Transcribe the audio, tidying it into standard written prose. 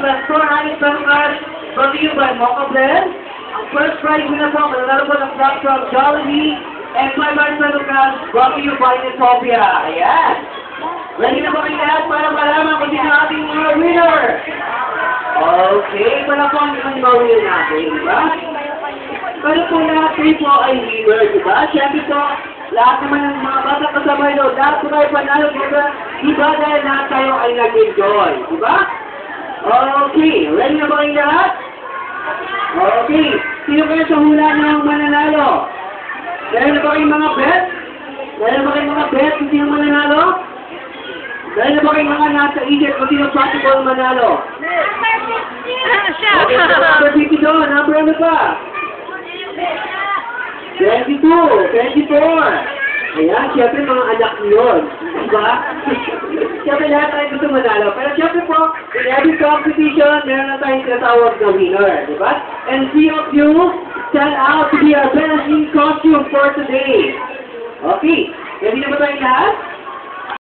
Tractor Honey Sunrise, brought to you by Mocha Blend. Ang first prize na po, mananalo po ng flat from Jollibee, and 500 pesos cash, brought to you by Utopia. Ayan. Ready na po kayo lahat para malaman kung sino ating mga winner? Okay, wala po ang mga winner natin, di ba? Pero po lahat kayo po ay winner, di ba? Siyempre po, lahat naman ng mga bata kasama nyo, lahat po kayo panalo, di ba? Di ba dahil lahat tayo ay nag-enjoy, di ba? Okay, ready na ba kayo lahat? Okay, sino kayo sa hula ng mananalo? Dahil na ba kayong mga bet? Dahil na ba kayong mga bet kung sino mananalo? Dahil na ba kayong mga nasa isip kung sino possible manalo? Okay, so number 50 doon. Number ano pa? 22, 24. Ayan, siyempre mga anak yun. Diba? Siyempre lahat tayo gusto manalo. Pero siyempre po, in every competition, meron na tayong tinatawag na winner. Diba? And three of you stand out to be our best in costume for today. Okay, ready na ba tayong lahat?